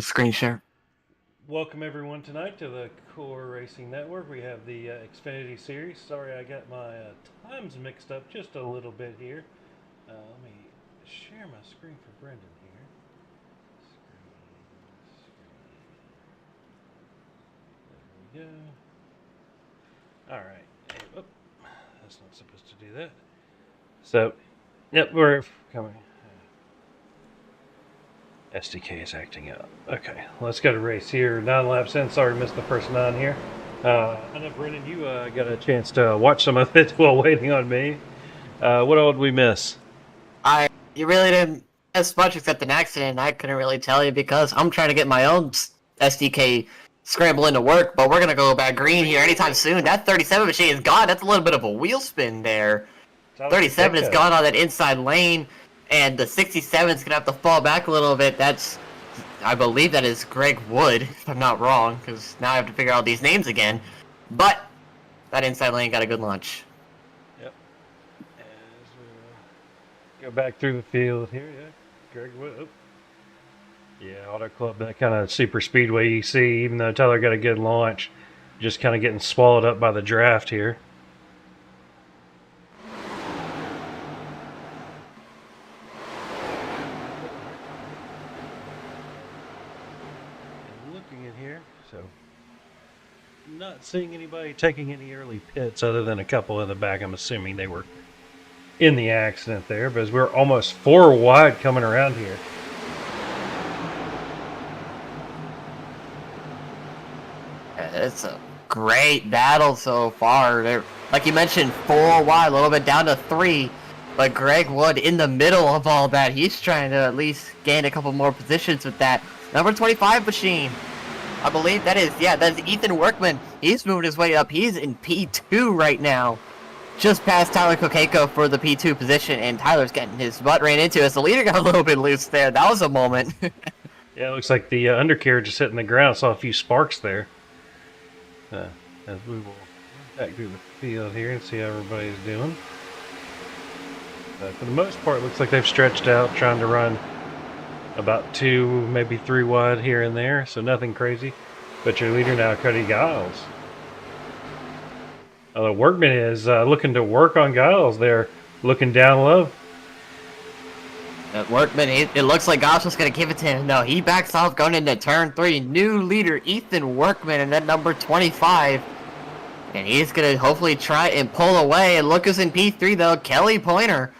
screen share. Welcome everyone tonight to the CORE Racing Network. We have the Xfinity Series. Sorry I got my times mixed up just a little bit here. Let me share my screen for Brendan here. There we go. Alright. Oh, that's not supposed to do that. So, yep, we're coming. SDK is acting up. Okay, let's go to race here. 9 laps in. Sorry, missed the first 9 here. I know, Brendan, you got a chance to watch some of it while waiting on me. What all did we miss? You really didn't miss much except an accident. I couldn't really tell you because I'm trying to get my own SDK scrambling to work, but we're going to go back green here anytime soon. That 37 machine is gone. That's a little bit of a wheel spin there. 37 is gone on that inside lane, and the 67 is going to have to fall back a little bit. I believe that is Greg Wood, if I'm not wrong, because now I have to figure out these names again. But that inside lane got a good launch. Yep. As we go back through the field here, yeah. Greg Wood. Oh. Yeah, Auto Club, that kind of super speedway you see, even though Tyler got a good launch, just kind of getting swallowed up by the draft here. Not seeing anybody taking any early pits other than a couple in the back. I'm assuming they were in the accident there, but as we're almost 4 wide coming around here. It's a great battle so far. They're, like you mentioned, 4 wide, a little bit down to 3. But Greg Wood in the middle of all that. He's trying to at least gain a couple more positions with that. Number 25 machine. I believe that's Ethan Workman. He's moving his way up. He's in P2 right now. Just past Tyler Kokeko for the P2 position, and Tyler's getting his butt ran into as the leader got a little bit loose there. That was a moment. Yeah, it looks like the undercarriage is hitting the ground. I saw a few sparks there. As we will back through the field here and see how everybody's doing. For the most part, it looks like they've stretched out, trying to run about 2, maybe 3 wide here and there, so nothing crazy. But your leader now, Cody Giles. Workman is looking to work on Giles there, looking down low. Workman, it looks like Giles was going to give it to him. No, he backs off going into turn 3. New leader, Ethan Workman, and that number 25. And he's going to hopefully try and pull away. And look who's in P3, though. Kelly Pointer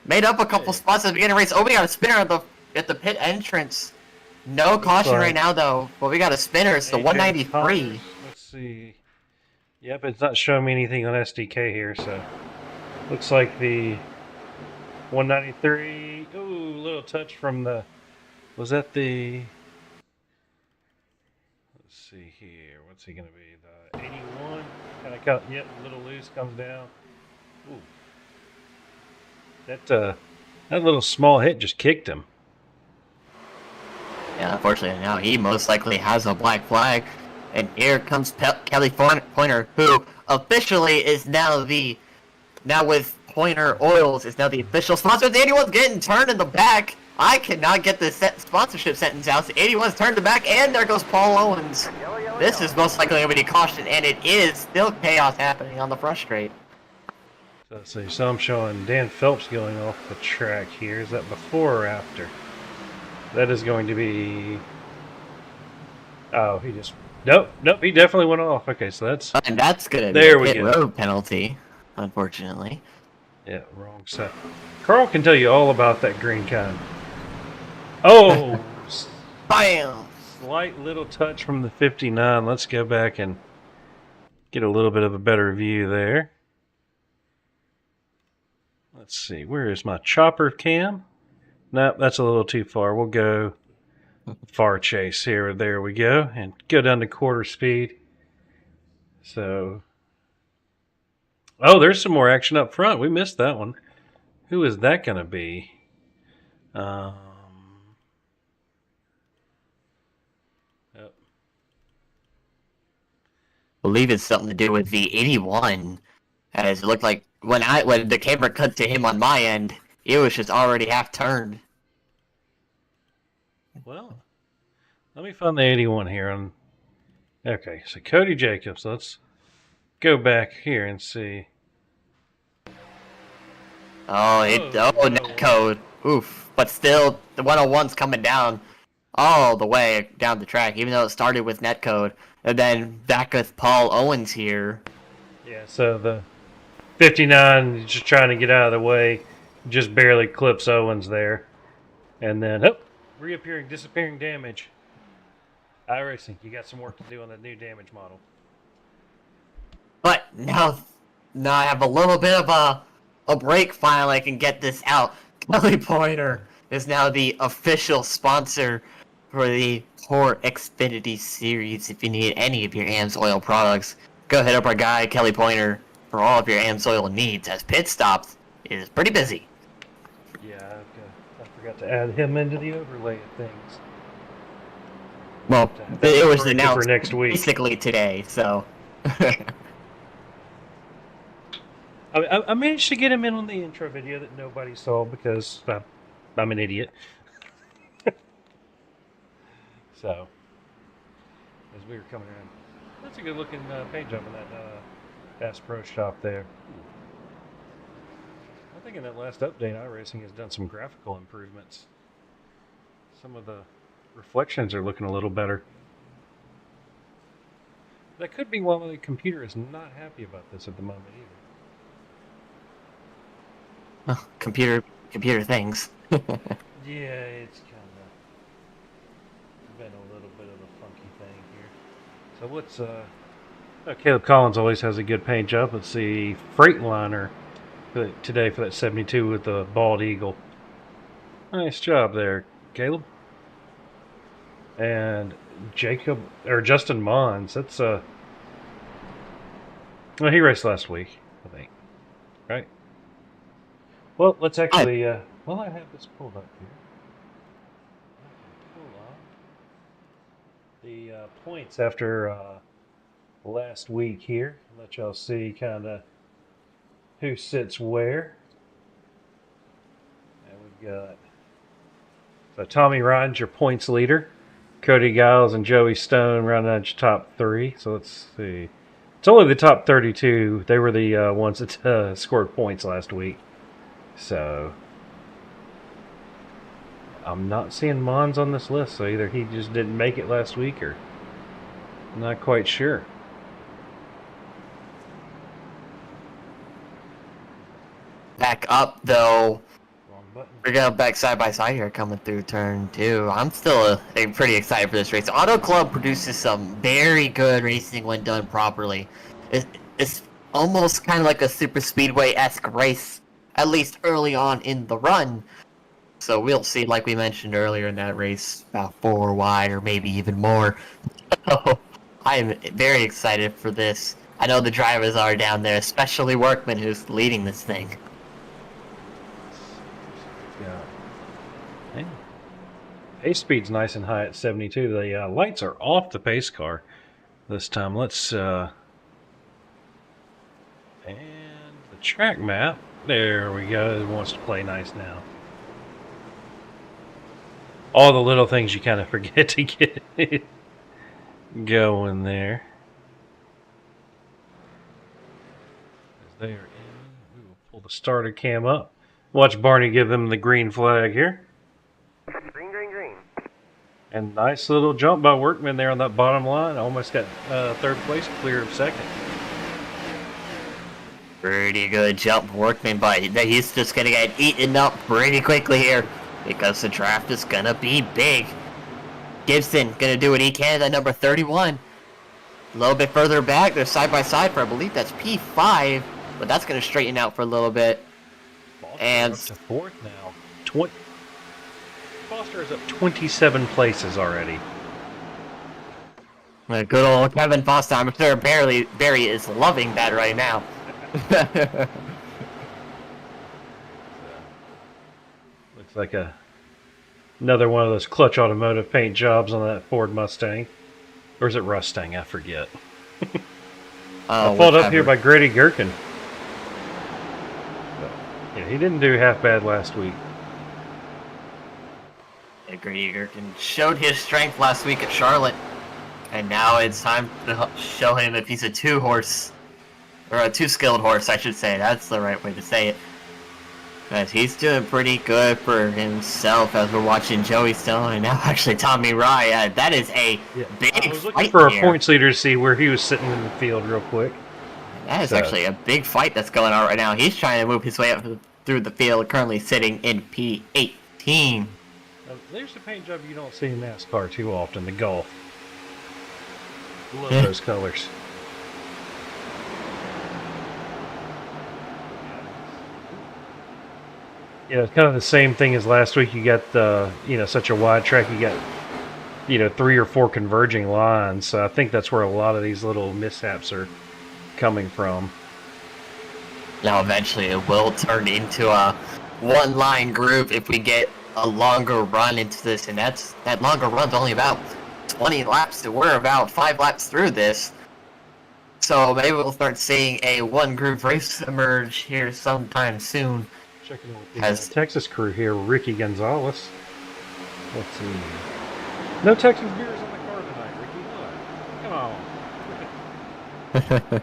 made up a couple spots at the beginning of the race. Oh, we got a spinner at the pit entrance. No caution right now, though. But we got a spinner. It's the 193. Let's see. Yep, it's not showing me anything on SDK here, so looks like the 193. Ooh, little touch from the. Was that the? Let's see here. What's he gonna be? The 81. Kind of cut. Yep, a little loose, comes down. Ooh. That little small hit just kicked him. Yeah, unfortunately now he most likely has a black flag. And here comes Kelly Pointer, who officially is now with Pointer Oils, is now the official sponsor. The 81's getting turned in the back. I cannot get this sponsorship sentence out. The 81's turned the back, and there goes Paul Owens. This is most likely going to be caution, and it is still chaos happening on the front straight. So I'm showing Dan Phelps going off the track here. Is that before or after? That is going to be... Oh, he just... Nope, he definitely went off. Okay, so that's... And that's going to be a pit road penalty, unfortunately. Yeah, wrong side. Carl can tell you all about that green kind. Oh! Bam! Slight little touch from the 59. Let's go back and get a little bit of a better view there. Let's see, where is my chopper cam? Nope, that's a little too far. We'll go far chase here. There we go. And go down to quarter speed. So, oh, there's some more action up front. We missed that one. Who is that going to be? Yep. Believe it's something to do with the 81. As it looked like when the camera cut to him on my end, it was just already half turned. Well, Let me find the 81 here. Okay, so Cody Jacobs. Let's go back here and see. Oh, net code. Oof. But still, the 101's coming down all the way down the track, even though it started with netcode. And then back with Paul Owens here. Yeah, so the 59 just trying to get out of the way, just barely clips Owens there. And then, reappearing, disappearing damage. iRacing, you got some work to do on the new damage model. But now I have a little bit of a break finally. I can get this out. Kelly Pointer is now the official sponsor for the CORE Xfinity Series. If you need any of your AMSOIL products, go hit up our guy Kelly Pointer for all of your AMSOIL needs, as Pit Stops is pretty busy. Yeah, I forgot to add him into the overlay of things. Well, it was announced for next week. Basically today, so. I managed to get him in on the intro video that nobody saw because I'm an idiot. So, as we were coming around, that's a good looking paint job in that Bass Pro Shop there. I think in that last update, iRacing has done some graphical improvements. Some of the reflections are looking a little better. That could be why the computer is not happy about this at the moment either. Oh, computer things. Yeah, it's kind of been a little bit of a funky thing here. So what's Caleb Collins always has a good paint job. Let's see, Freightliner today for that 72 with the bald eagle. Nice job there, Caleb. And Justin Mons. That's well, he raced last week, I think. Right? Well, let's actually well, I have this pulled up here. Pull up the points after last week here. Let y'all see kind of who sits where. And we've got Tommy Ryan's your points leader. Cody Giles and Joey Stone rounding out your top 3. So let's see. It's only the top 32. They were the ones that scored points last week. So I'm not seeing Mons on this list. So either he just didn't make it last week or I'm not quite sure. Back up though. We're going back side by side here coming through turn 2. I'm still pretty excited for this race. Auto Club produces some very good racing when done properly. It's almost kind of like a super speedway-esque race, at least early on in the run. So we'll see, like we mentioned earlier in that race, about 4 wide or maybe even more. So I am very excited for this. I know the drivers are down there, especially Workman, who's leading this thing. Pace speed's nice and high at 72. The lights are off the pace car this time. Let's and the track map. There we go. It wants to play nice now. All the little things you kind of forget to get going there. As they are in, we will pull the starter cam up. Watch Barney give them the green flag here. Green, green, green. And nice little jump by Workman there on that bottom line. Almost got third place, clear of second. Pretty good jump, Workman, but he's just going to get eaten up pretty quickly here because the draft is going to be big. Gibson going to do what he can at number 31. A little bit further back, they're side by side for, I believe that's P5, but that's going to straighten out for a little bit. And up to fourth now. Foster is up 27 places already. Good old Kevin Foster. I'm sure Barry is loving that right now. Looks like another one of those clutch automotive paint jobs on that Ford Mustang. Or is it Rustang? I forget. Followed up here by Grady Gherkin. Yeah, he didn't do half bad last week. Grady Gherkin showed his strength last week at Charlotte, and now it's time to show him if he's a two-horse, or a two-skilled horse, I should say. That's the right way to say it. But he's doing pretty good for himself as we're watching Joey Stone and now actually Tommy Rye. That is a big I was looking fight for here. a points leader to see where he was sitting in the field real quick. That is actually a big fight that's going on right now. He's trying to move his way up through the field, currently sitting in P18. There's a paint job you don't see in NASCAR too often, the Gulf. Love those colors. Yeah, it's kind of the same thing as last week. You got such a wide track. You got 3 or 4 converging lines. So I think that's where a lot of these little mishaps are coming from. Now eventually it will turn into a one-line group if we get a longer run into this, and that longer run's only about 20 laps. So we're about 5 laps through this. So maybe we'll start seeing a one-group race emerge here sometime soon. Checking out the Texas crew here, Ricky Gonzalez. Let's see. No Texas beers on the car tonight, Ricky. What? Come on.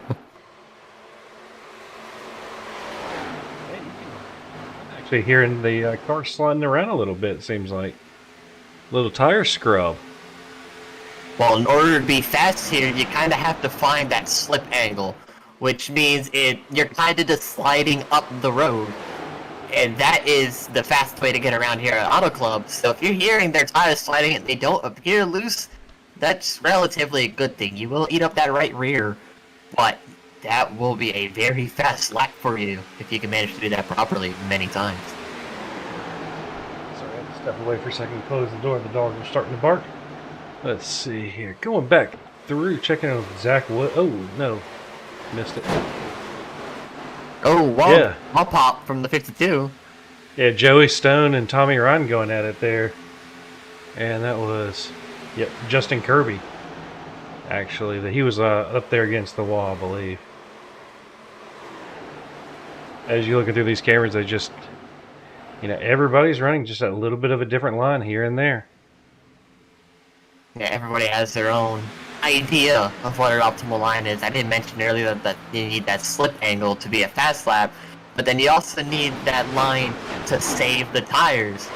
I'm actually hearing the car sliding around a little bit, it seems like. Little tire scrub. Well, in order to be fast here, you kind of have to find that slip angle, which means you're kind of just sliding up the road. And that is the fast way to get around here at Auto Club. So if you're hearing their tires sliding and they don't appear loose, that's relatively a good thing. You will eat up that right rear, but that will be a very fast lap for you if you can manage to do that properly many times. Sorry, I had to step away for a second and close the door. The dogs are starting to bark. Let's see here. Going back through, checking out Zach Wood. Oh, no. Missed it. Oh, wall pop from the 52. Yeah, Joey Stone and Tommy Ryan going at it there. And that was, Justin Kirby. Actually, he was up there against the wall, I believe. As you're looking through these cameras, they just, everybody's running just a little bit of a different line here and there. Yeah, everybody has their own idea of what an optimal line is. I did mention earlier that you need that slip angle to be a fast lap, but then you also need that line to save the tires.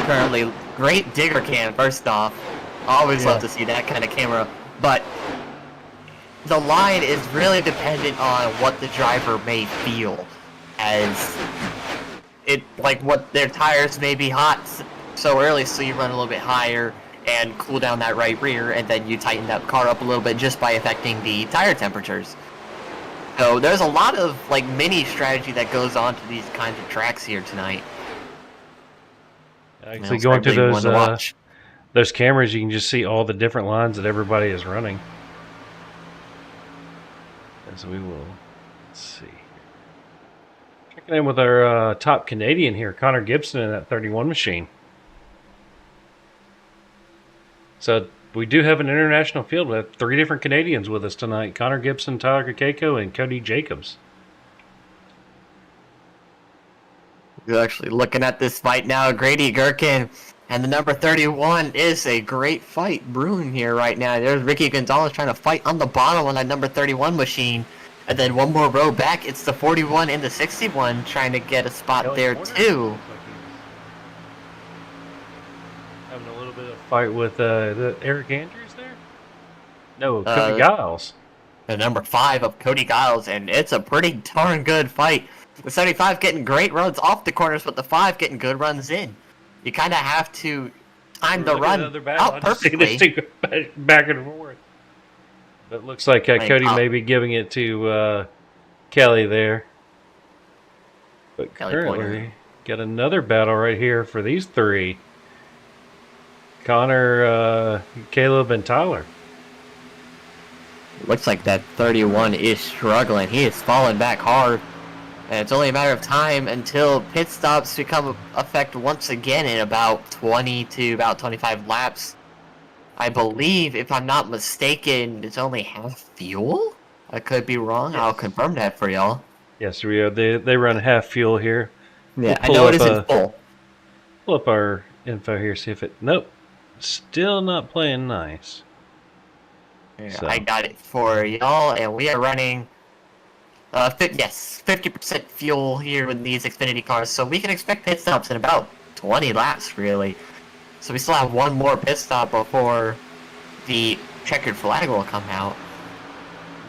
Currently, great digger cam, first off. Always love to see that kind of camera, but the line is really dependent on what the driver may feel, as what their tires may be hot so early, so you run a little bit higher and cool down that right rear, and then you tighten that car up a little bit just by affecting the tire temperatures. So there's a lot of mini strategy that goes on to these kinds of tracks here tonight. Actually, going through those cameras, you can just see all the different lines that everybody is running. And so we will, let's see. Checking in with our top Canadian here, Connor Gibson in that 31 machine. So we do have an international field. We have 3 different Canadians with us tonight. Connor Gibson, Tyler Kakeko, and Cody Jacobs. You're actually looking at this fight now. Grady Gherkin and the number 31 is a great fight brewing here right now. There's Ricky Gonzalez trying to fight on the bottom on that number 31 machine. And then one more row back, it's the 41 and the 61 trying to get a spot there too. Having a little bit of fight with Eric Andrews there? No, Cody Giles. The number 5 of Cody Giles, and it's a pretty darn good fight. The 75 getting great runs off the corners, but the 5 getting good runs in. You kind of have to time the run out perfectly. Back and forth. But it looks like Cody may be giving it to Kelly there. But Kelly currently, Pointer. Got another battle right here for these 3. Connor, Caleb, and Tyler. Looks like that 31 is struggling. He is falling back hard. And it's only a matter of time until pit stops become effect once again in about 20 to about 25 laps. I believe, if I'm not mistaken, it's only half fuel? I could be wrong. Yes. I'll confirm that for y'all. Yes, we are. They run half fuel here. Yeah, I know it isn't full. Pull up our info here, see if it... Nope. Still not playing nice. Here, So. I got it for y'all, and we are running... yes, 50% fuel here with these Xfinity cars, so we can expect pit stops in about 20 laps, really. So we still have one more pit stop before the checkered flag will come out.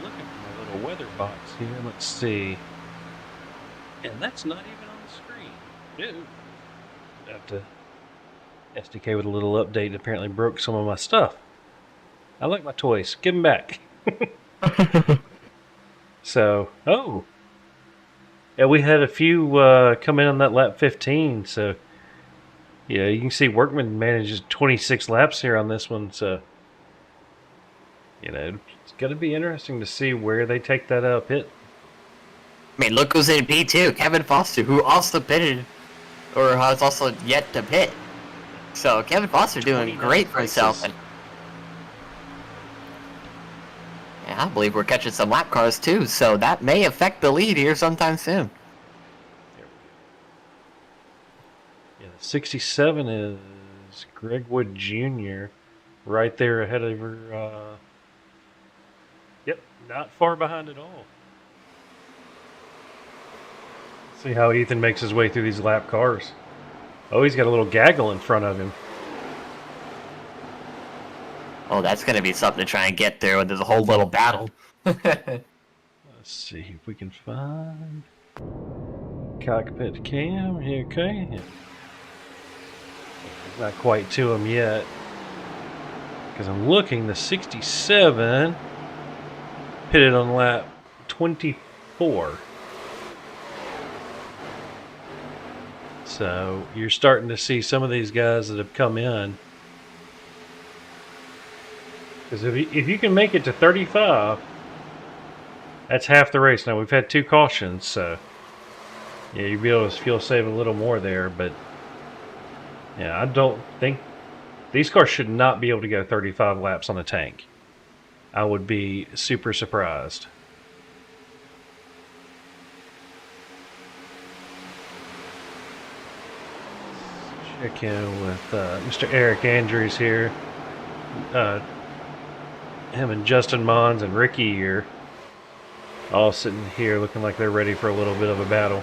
Looking for my little weather box here. Let's see. And that's not even on the screen. Dude. I have to... SDK with a little update apparently broke some of my stuff. I like my toys. Give them back. So, oh. Yeah, we had a few come in on that lap 15, so... Yeah, you can see Workman manages 26 laps here on this one, so... You know, it's going to be interesting to see where they take that pit. I mean, look who's in P2, Kevin Foster, who also pitted, or has also yet to pit. So Kevin Foster doing great for himself. And yeah, I believe we're catching some lap cars too, so that may affect the lead here sometime soon. Yeah, 67 is Greg Wood Jr. right there ahead of her. Yep, not far behind at all. See how Ethan makes his way through these lap cars. Oh, he's got a little gaggle in front of him. Oh, that's going to be something to try and get through. There's a whole little battle. Let's see if we can find cockpit cam. Okay. Yeah. Not quite to him yet. Because I'm looking, the 67 pitted on lap 24. So you're starting to see some of these guys that have come in. Because if you can make it to 35, that's half the race. Now we've had 2 cautions, so yeah, you'll be able to fuel save a little more there. But yeah, I don't think these cars should not be able to go 35 laps on the tank. I would be super surprised. Check in with Mr. Eric Andrews here. Him and Justin Mons and Ricky here. All sitting here looking like they're ready for a little bit of a battle.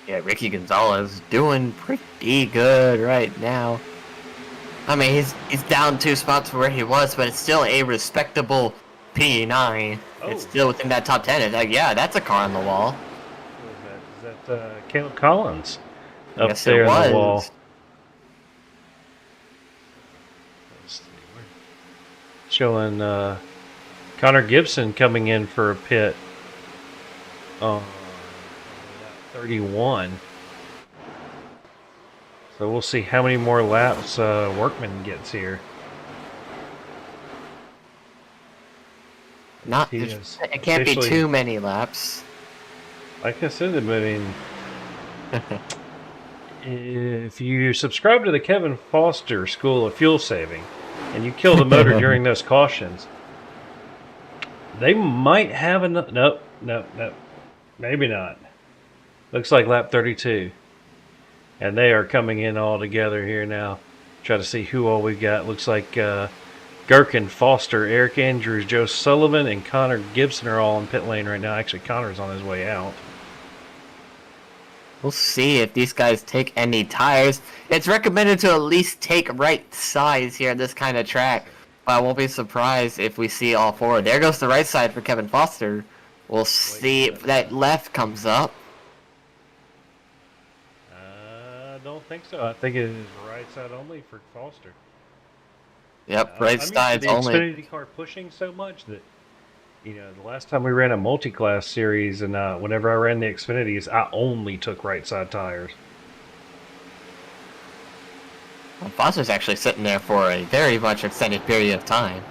Yeah, Ricky Gonzalez doing pretty good right now. I mean, he's down 2 spots from where he was, but it's still a respectable P9. Oh. It's still within that top 10. It's like, yeah, that's a car on the wall. Is that Caleb Collins up yes, there on the wall? Let's see, showing Connor Gibson coming in for a pit on 31. So we'll see how many more laps Workman gets here. It can't be too many laps. Like I said, I mean, if you subscribe to the Kevin Foster School of Fuel Saving and you kill the motor during those cautions, they might have enough. Nope, maybe not. Looks like lap 32. And they are coming in all together here now. Try to see who all we got. Looks like Gherkin, Foster, Eric Andrews, Joe Sullivan, and Connor Gibson are all in pit lane right now. Actually, Connor's on his way out. We'll see if these guys take any tires. It's recommended to at least take right sides here on this kind of track. But I won't be surprised if we see all 4. There goes the right side for Kevin Foster. We'll see if that left comes up. I don't think so. I think it is right side only for Foster. Yep, right side's only. The Xfinity car pushing so much that, you know, the last time we ran a multi-class series and whenever I ran the Xfinities, I only took right side tires. Well, Foster's actually sitting there for a very much extended period of time.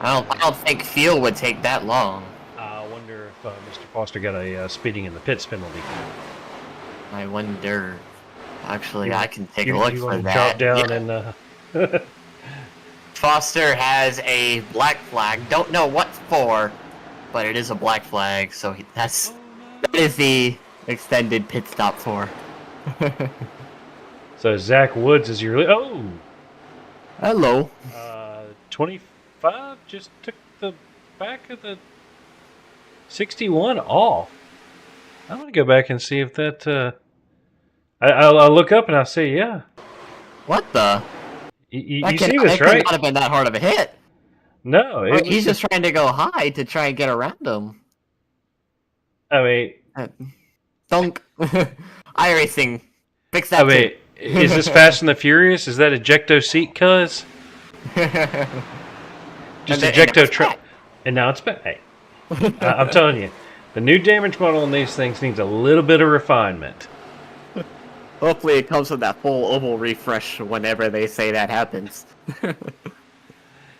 Yeah. I don't think fuel would take that long. I wonder if Mr. Foster got a speeding in the pits penalty. I wonder. Actually, I can take a look for that. Drop down and. Foster has a black flag. Don't know what for, but it is a black flag. So that is the extended pit stop for. So Zach Woods is your Hello. 25 just took the back of the 61 off. I'm gonna go back and see if that. I'll look up and I'll see. Yeah, What the? you see this, That could right? not have been that hard of a hit. No, Or it was he's just trying to go high to try and get around him. I mean, Dunk. iRacing. Fix I that mean, too. is this Fast and the Furious? Is that ejecto seat, cuz? Just ejecto truck. And now it's back. Hey, I'm telling you, the new damage model on these things needs a little bit of refinement. Hopefully it comes with that full oval refresh whenever they say that happens.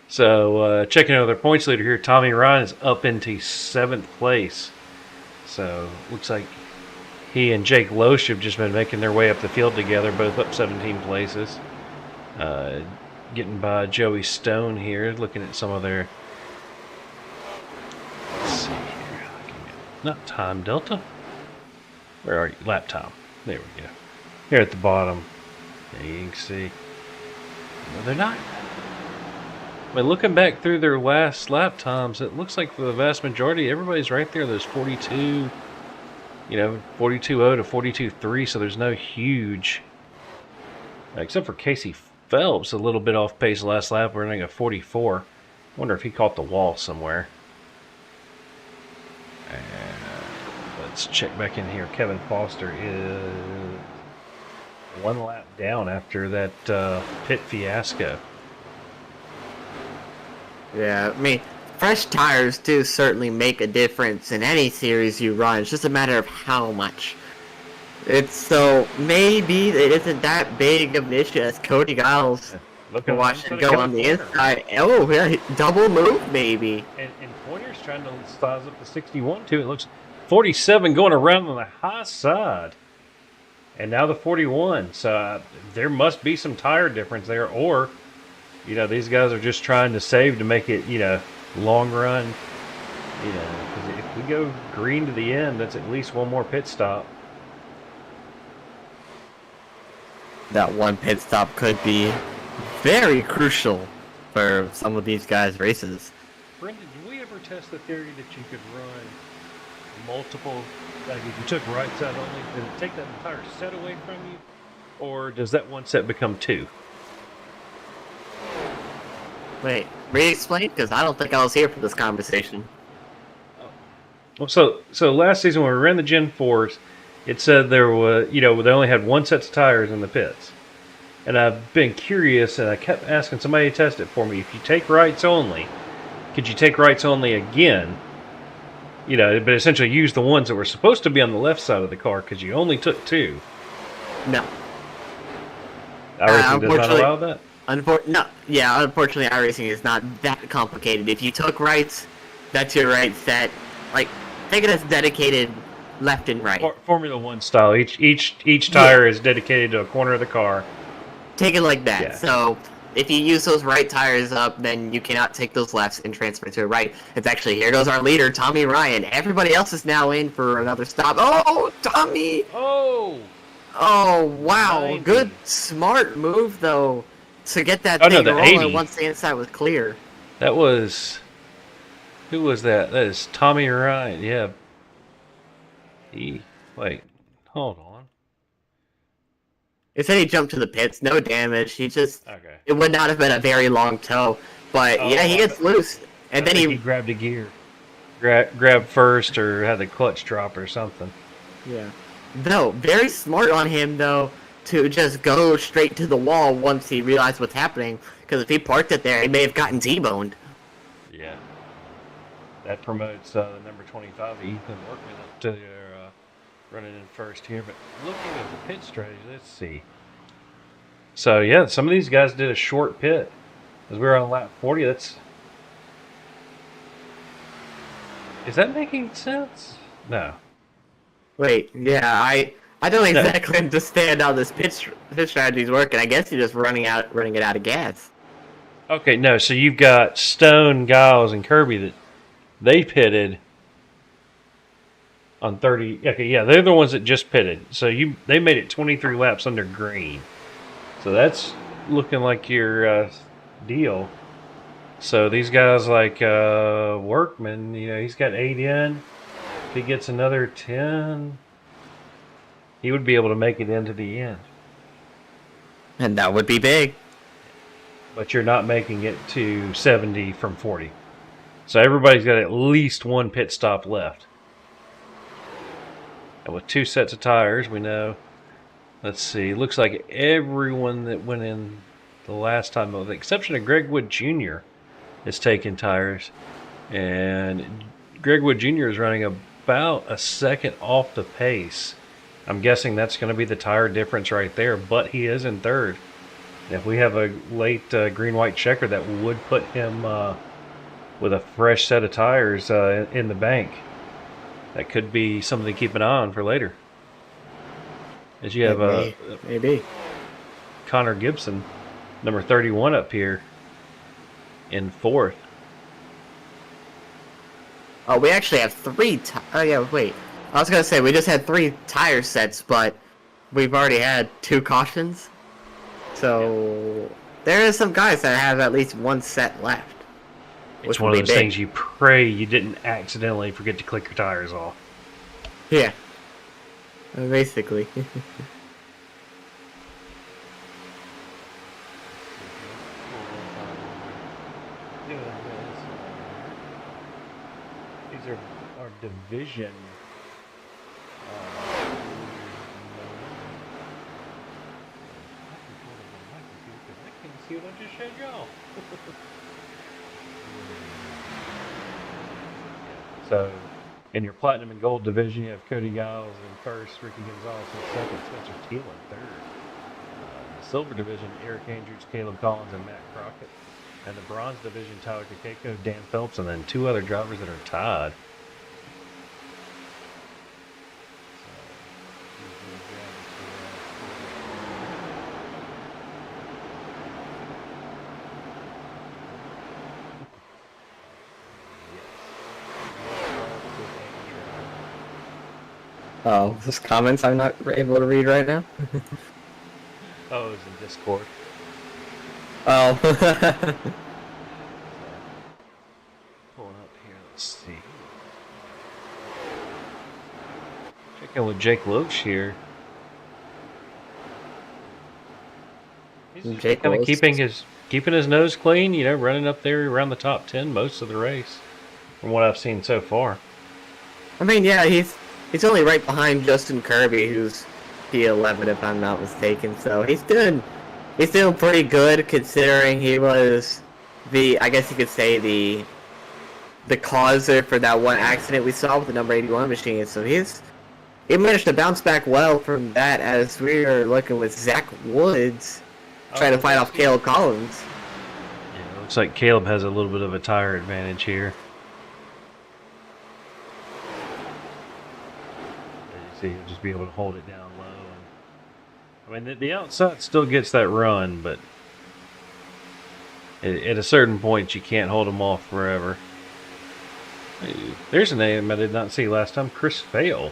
So, checking out their points leader here, Tommy Ryan is up into 7th place. So, looks like he and Jake Loesch have just been making their way up the field together, both up 17 places. Getting by Joey Stone here, looking at some of their... Let's see here. Not time delta. Where are you? Lap time. There we go. Here at the bottom. There you can see. No, they're not. But looking back through their last lap times, it looks like for the vast majority, everybody's right there. There's 42, 42.0 to 42.3, so there's no huge, except for Casey Phelps, a little bit off pace last lap, running a 44. I wonder if he caught the wall somewhere. And let's check back in here. Kevin Foster is 1 lap down after that pit fiasco. Yeah, I mean, fresh tires do certainly make a difference in any series you run. It's just a matter of how much. So maybe it isn't that big of an issue as Cody Giles watching go on the inside. Oh, yeah, double move maybe. And Pointer's trying to size up the 61 too. It looks 47 going around on the high side. And now the 41. So there must be some tire difference there, or these guys are just trying to save to make it, long run. Because if we go green to the end, that's at least one more pit stop. That one pit stop could be very crucial for some of these guys' races. Brendan, did we ever test the theory that you could run multiple, like if you took right side only, did it take that entire set away from you? Or does that one set become 2? Wait, re-explain? Because I don't think I was here for this conversation. Well, so last season when we ran the Gen 4s, it said there was, they only had 1 set of tires in the pits. And I've been curious, and I kept asking somebody to test it for me. If you take rights only, could you take rights only again? But essentially use the ones that were supposed to be on the left side of the car because you only took 2. No. iRacing does not allow that? Unfortunately, iRacing is not that complicated. If you took rights, that's your right set. Like, think of it as dedicated left and right. Formula 1 style. Each tire is dedicated to a corner of the car. Take it like that. Yeah. So, if you use those right tires up, then you cannot take those lefts and transfer to a right. It's actually, here goes our leader, Tommy Ryan. Everybody else is now in for another stop. Oh, Tommy! Oh, wow. 90. Good, smart move, though, to get that the rolling 80. once the inside was clear. That was... Who was that? That is Tommy Ryan. Yeah. Wait. Hold on. It said he jumped to the pits. No damage. Okay. It would not have been a very long tow. But, yeah, he gets loose. And then he grabbed a gear. Grabbed first or had the clutch drop or something. Yeah. No, very smart on him, though, to just go straight to the wall once he realized what's happening. Because if he parked it there, he may have gotten T-boned. Yeah. That promotes the number 25, Ethan Workman, up to running in first here. But looking at the pit strategy, let's see. So, yeah, some of these guys did a short pit. As we were on lap 40, is that making sense? No. Wait, yeah, I don't exactly understand how this pit strategy is working. I guess you're just running it out of gas. Okay, no, so you've got Stone, Giles, and Kirby that they pitted. on 30. Okay, yeah, they're the ones that just pitted. So they made it 23 laps under green. So that's looking like your deal. So these guys like Workman, he's got 8 in. If he gets another 10, he would be able to make it into the end. And that would be big. But you're not making it to 70 from 40. So everybody's got at least one pit stop left. And with 2 sets of tires, we know. Let's see. Looks like everyone that went in the last time, with the exception of Greg Wood Jr., is taking tires. And Greg Wood Jr. is running about a second off the pace. I'm guessing that's going to be the tire difference right there, but he is in third. And if we have a late green-white checker, that would put him with a fresh set of tires in the bank. That could be something to keep an eye on for later. As you have maybe Connor Gibson, number 31, up here in fourth. Oh, we actually have 3. Oh yeah, wait. I was gonna say we just had 3 tire sets, but we've already had 2 cautions. So there are some guys that have at least 1 set left. It's one of those things you pray you didn't accidentally forget to click your tires off. Yeah. Basically. These are our division. I can't see what I just showed y'all. So, in your platinum and gold division, you have Cody Giles in first, Ricky Gonzalez in second, Spencer Teal in third. The silver division, Eric Andrews, Caleb Collins, and Matt Crockett. And the bronze division, Tyler Kakeko, Dan Phelps, and then 2 other drivers that are tied. Oh, those comments I'm not able to read right now. Oh, it's in Discord. Oh. Pulling up here, let's see. Checking with Jake Loesch here. He's Jake kind of Loesch. keeping his nose clean, running up there around the top 10 most of the race, from what I've seen so far. I mean, yeah, he's only right behind Justin Kirby, who's P11 if I'm not mistaken. So he's doing pretty good considering he was I guess you could say the causer for that one accident we saw with the number 81 machine. So he managed to bounce back well from that, as we are looking with Zach Woods trying to fight off Caleb Collins. Yeah, it looks like Caleb has a little bit of a tire advantage here. As you see, he'll just be able to hold it down low. And, I mean, the outside still gets that run, but at a certain point, you can't hold him off forever. There's a name I did not see last time, Chris Fail.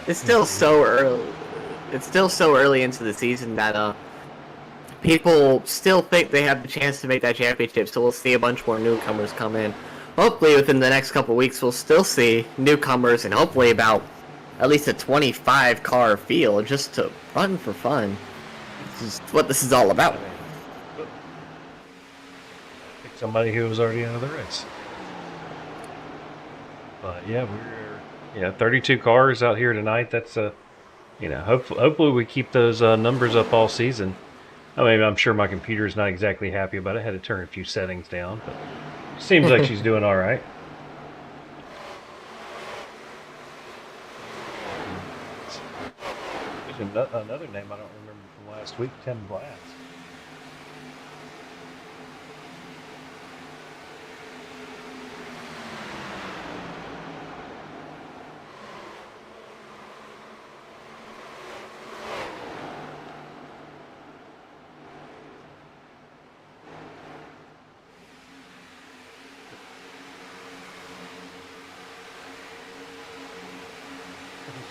It's still so early. It's still so early into the season that people still think they have the chance to make that championship. So we'll see a bunch more newcomers come in. Hopefully, within the next couple weeks, we'll still see newcomers, and hopefully about at least a 25-car field just to run for fun. This is what this is all about. Pick somebody who was already out of the race. But yeah, 32 cars out here tonight. That's hopefully we keep those numbers up all season. I mean, I'm sure my computer's not exactly happy about it. I had to turn a few settings down, but it seems like she's doing all right. There's another name I don't remember from last week, Tim Glass.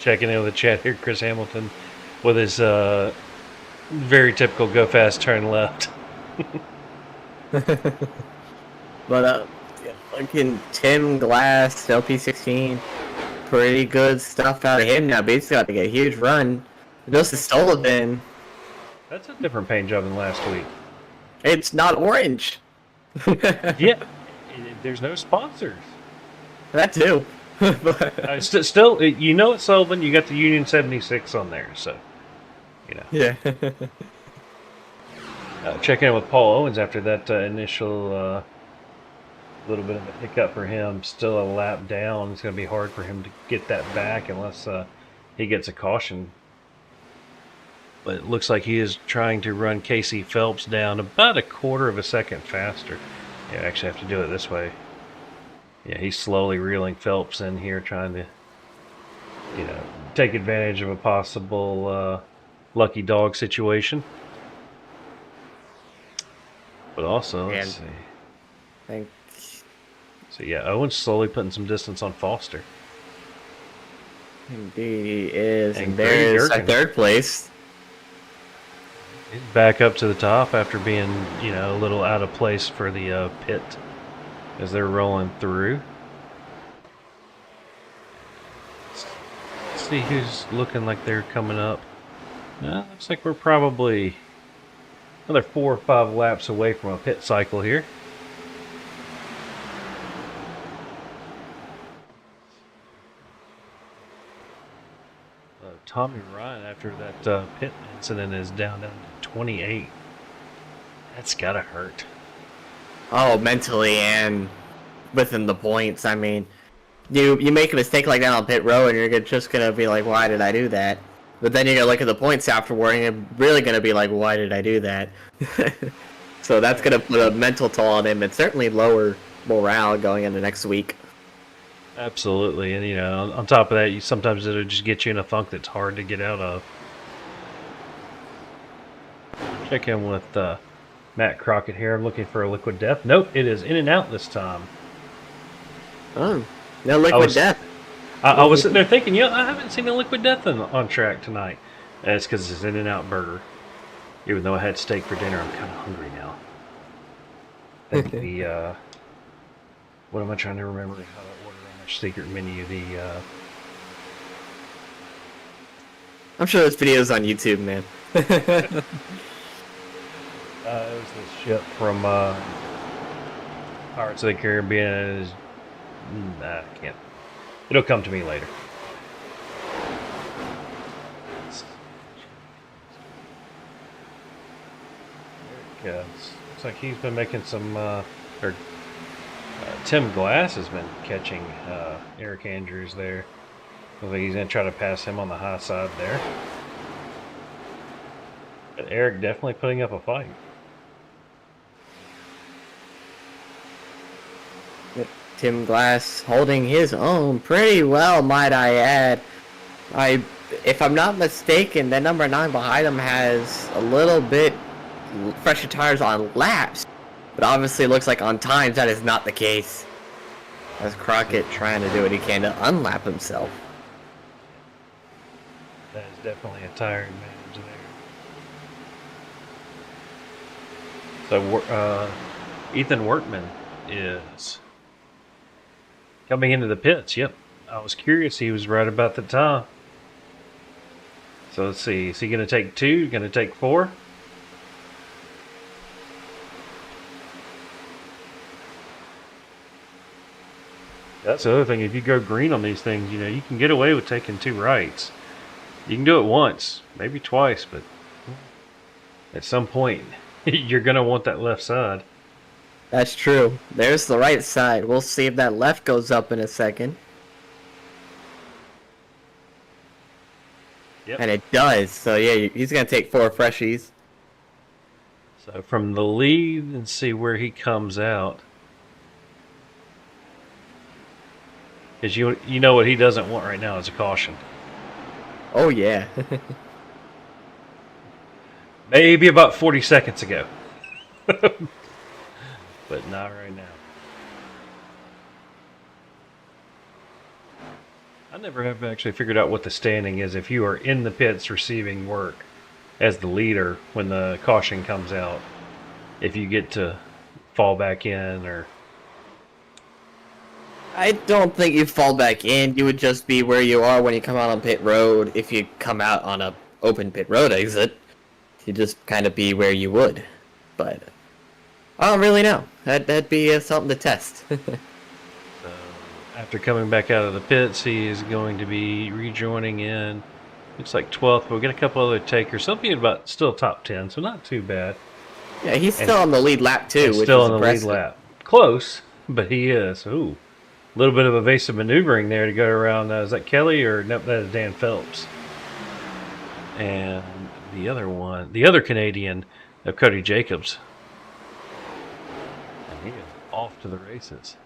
checking in with the chat here. Chris Hamilton with his very typical go fast turn left. But yeah, fucking Tim Glass, LP16, pretty good stuff out of him now. Basically, got to get a huge run. Joseph Sullivan, That's a different paint job than last week. it's not orange. Yeah, there's no sponsors. That too. But, Still, you know it's Sullivan. You got the Union 76 on there, so you know. yeah. Checking in with Paul Owens after that initial little bit of a hiccup for him. Still a lap down. It's going to be hard for him to get that back unless he gets a caution. But it looks like he is trying to run Casey Phelps down about a quarter of a second faster. Yeah, I actually have to do it this way. Yeah, he's slowly reeling Phelps in here, trying to, take advantage of a possible lucky dog situation. But also, let's see. Thank. So yeah, Owen's slowly putting some distance on Foster. Indeed, he is. And And there's Greg Yerkin. third place. He's back up to the top after being, a little out of place for the pit as they're rolling through. Let's see who's looking like they're coming up. Looks like we're probably another 4 or 5 laps away from a pit cycle here. Tommy Ryan, after that pit incident, is down to 28. That's gotta hurt. Oh, mentally and within the points. I mean, you make a mistake like that on pit row, and you're just gonna be like, "Why did I do that?" But then you're gonna look at the points afterward, and you're really gonna be like, "Why did I do that?" So that's gonna put a mental toll on him, and certainly lower morale going into next week. Absolutely, and on top of that, sometimes it'll just get you in a funk that's hard to get out of. Check in with Matt Crockett here. I'm looking for a liquid death. Nope, it is in and out this time. Oh, no liquid death. I was sitting there thinking, I haven't seen a liquid death on track tonight. And it's because it's in and out burger. Even though I had steak for dinner, I'm kind of hungry now. I think the what am I trying to remember how to order on our secret menu? I'm sure there's videos on YouTube, man. It was this ship from Pirates of the Caribbean. I can't. It'll come to me later. There it goes. Looks like he's been making some. Tim Glass has been catching Eric Andrews there. Looks like he's going to try to pass him on the high side there. But Eric definitely putting up a fight. Tim Glass holding his own pretty well, might I add. If I'm not mistaken, that number 9 behind him has a little bit fresher tires on laps. But obviously it looks like on times that is not the case. As Crockett trying to do what he can to unlap himself. That is definitely a tire advantage there. So Ethan Workman is coming into the pits. Yep, I was curious. He was right about the time. So let's see. Is he going to take 2? Going to take 4? That's the other thing. If you go green on these things, you can get away with taking 2 rights. You can do it once, maybe twice, but at some point, you're going to want that left side. That's true. There's the right side. We'll see if that left goes up in a second. Yep. And it does. So yeah, he's going to take 4 freshies. So from the lead and see where he comes out. Because you know what he doesn't want right now is a caution. Oh yeah. Maybe about 40 seconds ago. But not right now. I never have actually figured out what the standing is if you are in the pits receiving work as the leader when the caution comes out. If you get to fall back in or... I don't think you'd fall back in. You would just be where you are when you come out on pit road. If you come out on a open pit road exit, you just kind of be where you would. But I don't really know. That'd be something to test. After coming back out of the pits, he is going to be rejoining in. Looks like 12th, but we'll get a couple other takers. He'll be about still top 10, so not too bad. Yeah, he's still on the lead lap too, which still is on the impressive. lead lap. Close, but he is. Ooh, a little bit of evasive maneuvering there to go around. Is that Kelly or nope? That is Dan Phelps. And the other one, the other Canadian, Cody Jacobs. And he is off to the races.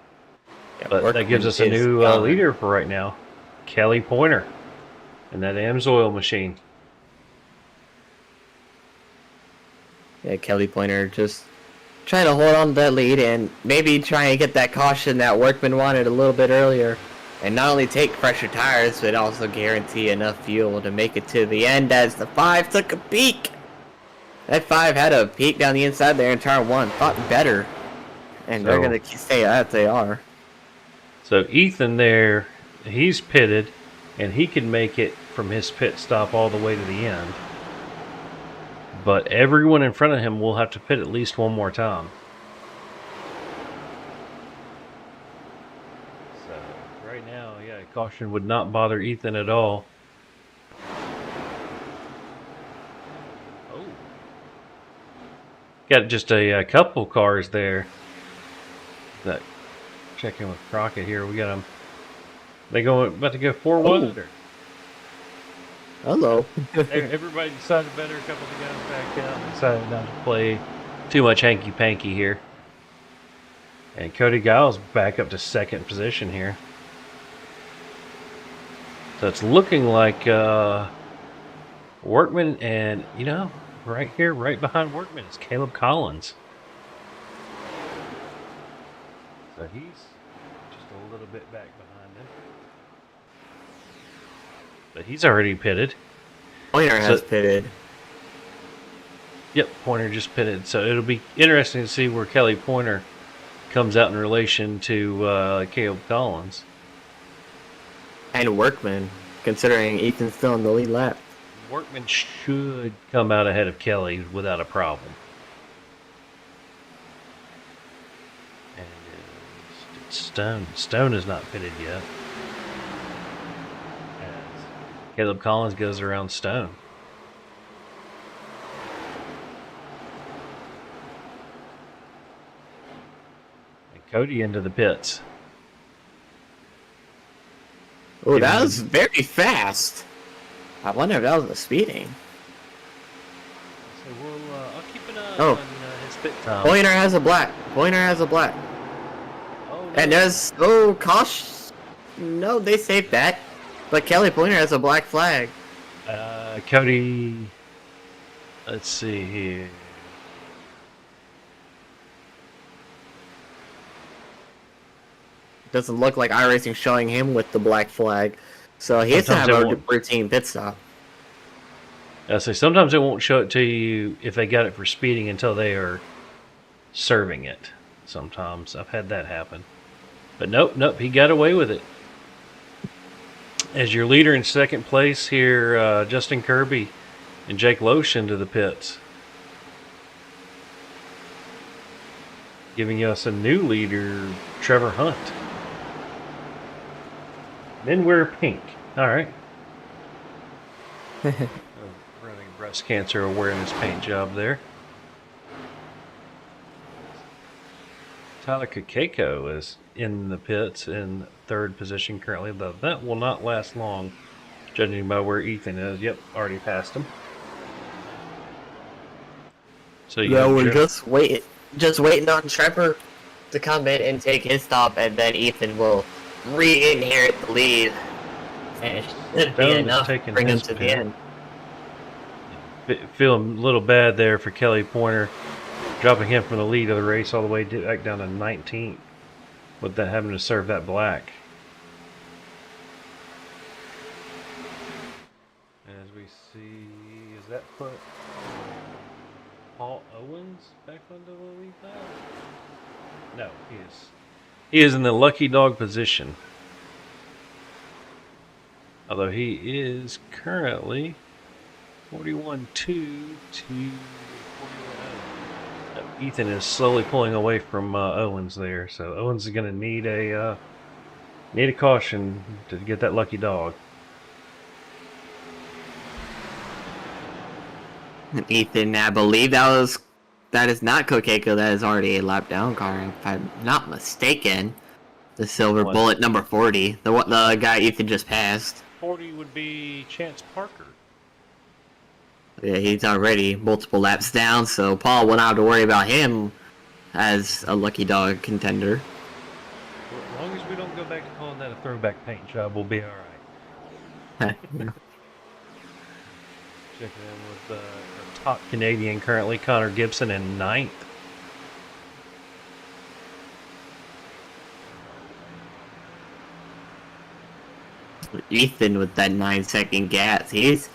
Yeah, But that gives us a new leader for right now, Kelly Pointer, and that AMSOIL machine. Yeah, Kelly Pointer just trying to hold on to that lead and maybe try and get that caution that Workman wanted a little bit earlier. And not only take fresher tires, but also guarantee enough fuel to make it to the end as the 5 took a peek. That 5 had a peek down the inside there in turn 1. Thought better. And they're going to stay as they are. So Ethan there, he's pitted, and he can make it from his pit stop all the way to the end. But everyone in front of him will have to pit at least one more time. So right now, yeah, caution would not bother Ethan at all. Oh, got just a couple cars there. That checking with Crockett here. We got them. They about to go 4-1. Hello. Everybody decided better. A couple of the guys backed out and decided not to play too much hanky-panky here. And Cody Giles back up to second position here. So it's looking like Workman, and right here, right behind Workman is Caleb Collins. So he's just a little bit back behind him. But he's already pitted. Pointer has pitted. Yep, Pointer just pitted. So it'll be interesting to see where Kelly Pointer comes out in relation to Caleb Collins. And Workman, considering Ethan's still in the lead lap. Workman should come out ahead of Kelly without a problem. And it's Stone. Stone is not pitted yet. As Caleb Collins goes around Stone. And Cody into the pits. Oh, that was very fast. I wonder if that was the speeding. So I'll keep an eye Oh. on his pit time. Pointer has a black. Pointer has a black. Oh, no. And there's caution. No, they saved that. But Kelly Pointer has a black flag. Cody, let's see here. Doesn't look like iRacing showing him with the black flag. So he has to have a routine pit stop. I say sometimes they won't show it to you if they got it for speeding until they are serving it. Sometimes I've had that happen. But nope, he got away with it. As your leader in second place here, Justin Kirby and Jake Loesch into the pits. Giving us a new leader, Trevor Hunt. Men wear pink. All right. Running breast cancer awareness paint job there. Tyler Kakeko is in the pits in third position currently, though that will not last long, judging by where Ethan is. Yep, already passed him. So yeah, we're just waiting on Trevor to come in and take his stop, and then Ethan will re-inherit the lead. And it should be enough to bring him to the end. Feeling a little bad there for Kelly Pointer, dropping him from the lead of the race all the way back down to 19th with that having to serve that black. Owens back onto the lead lap? No, he is. He is in the lucky dog position. Although he is currently 41.2 to 41.0. Ethan is slowly pulling away from Owens there, so Owens is going to need a caution to get that lucky dog. Ethan, I believe that is not Kokeko. That is already a lap down car, if I'm not mistaken. The silver What? bullet number 40, the guy Ethan just passed. 40 would be Chance Parker. Yeah, he's already multiple laps down, so Paul won't have to worry about him as a lucky dog contender. Well, as long as we don't go back to calling that a throwback paint job, we'll be all right. Checking in with our top Canadian currently, Connor Gibson, in 9th. Ethan with that 9-second gas, he's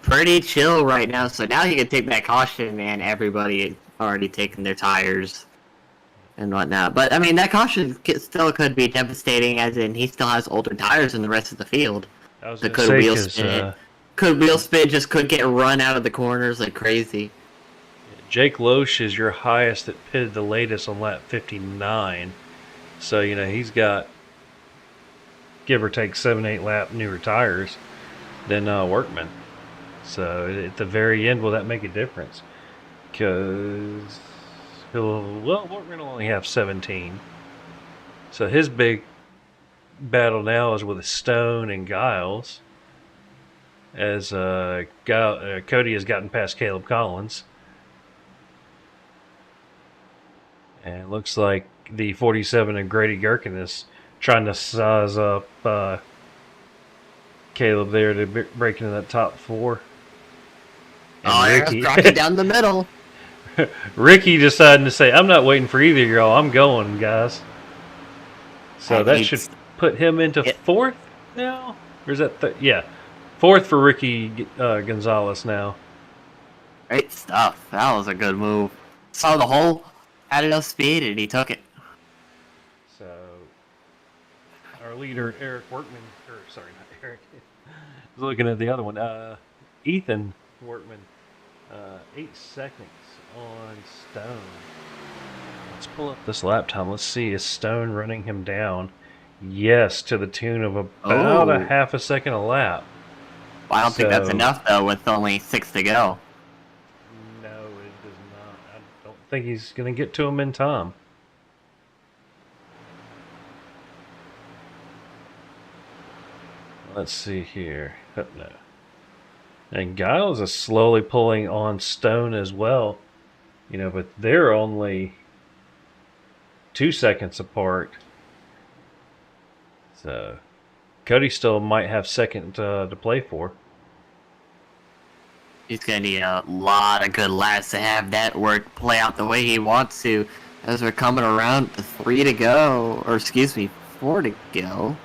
pretty chill right now. So now he can take that caution, and everybody already taken their tires and whatnot. But I mean, that caution still could be devastating, as in he still has older tires than the rest of the field. I was So going to say, could wheel spin, just could get run out of the corners like crazy. Jake Loesch is your highest that pitted the latest on lap 59. So, you know, he's got, give or take, 7-8 lap newer tires than Workman. So at the very end, will that make a difference? Because Workman will only have 17. So his big battle now is with Stone and Giles, as Cody has gotten past Caleb Collins. And it looks like the 47 and Grady Gherkin is trying to size up Caleb there to break into that top 4. And Ricky dropping down the middle. Ricky deciding to say, I'm not waiting for either of y'all, I'm going, guys. So that should put him into 4th now? Or is that, yeah, 4th for Ricky Gonzalez now. Great stuff. That was a good move. Saw the hole, had enough speed, and he took it. So, our leader, Eric Workman, sorry, not Eric, was looking at the other one. Ethan Workman, 8 seconds on Stone. Let's pull up this lap time. Let's see, is Stone running him down? Yes, to the tune of about a half a second a lap. Well, I don't think that's enough, though, with only 6 to go. No, it does not. I don't think he's going to get to him in time. Let's see here. Oh, no. And Giles is slowly pulling on Stone as well. You know, but they're only 2 seconds apart. So Cody still might have second to play for. He's going to need a lot of good laps to have that work play out the way he wants to, as we're coming around to 3 to go, or excuse me, 4 to go,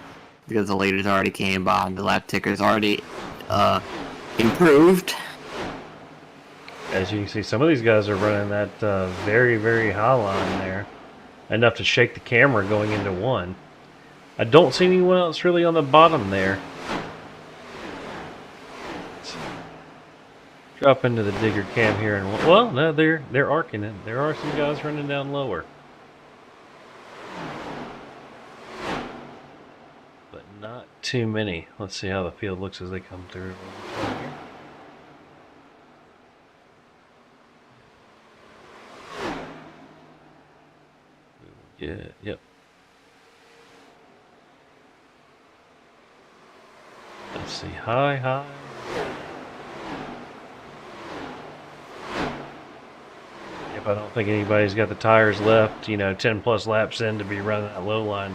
because the leaders already came by and the lap ticker's already improved. As you can see, some of these guys are running that very, very high line there, enough to shake the camera going into 1. I don't see anyone else really on the bottom there. Let's drop into the digger cam here, and well, no, they're arcing it. There are some guys running down lower, but not too many. Let's see how the field looks as they come through. Yeah, yep. Let's see, high. Yep, I don't think anybody's got the tires left, 10 plus laps in to be running that low line,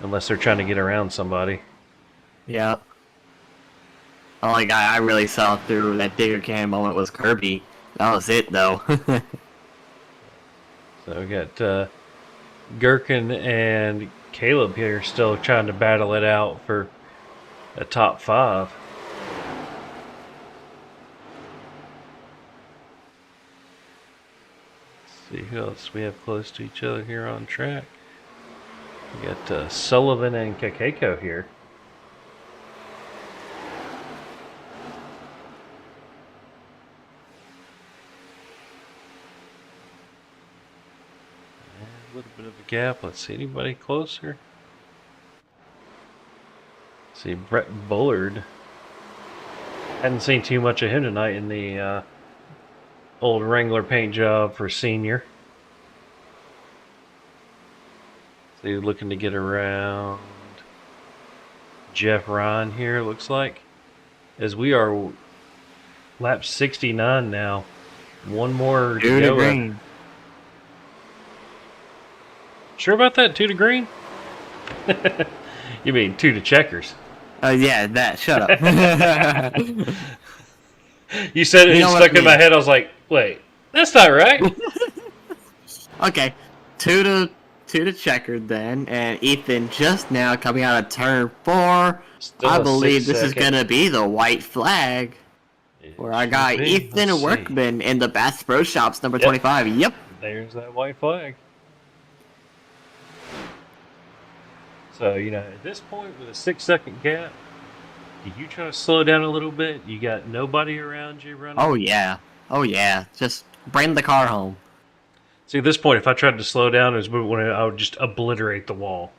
unless they're trying to get around somebody. Yeah. The only guy I really saw through that digger cam moment was Kirby. That was it, though. So we got Gherkin and Caleb here still trying to battle it out for a top 5. See who else we have close to each other here on track. We got Sullivan and Kakeko here. A little bit of a gap. Let's see, anybody closer? See, Brett Bullard. Hadn't seen too much of him tonight in the old Wrangler paint job for senior. So he's looking to get around Jeff Ryan here, looks like. As we are lap 69 now. One more to go. green. Sure about that? 2 to green? You mean 2 to checkers? Yeah, that. Shut up. You said it, You know what stuck I in my mean. head. I was like, wait, that's not right. Okay, two to checkered then, and Ethan just now coming out of turn 4. Still I a believe 6 this is second. gonna be the white flag. Where I got Should be. Ethan Let's see. Workman in the Bass Pro Shops number Yep. 25. Yep. There's that white flag. So, at this point with a 6-second gap, do you try to slow down a little bit? You got nobody around you running? Oh yeah. Just bring the car home. See, at this point, if I tried to slow down, I would just obliterate the wall.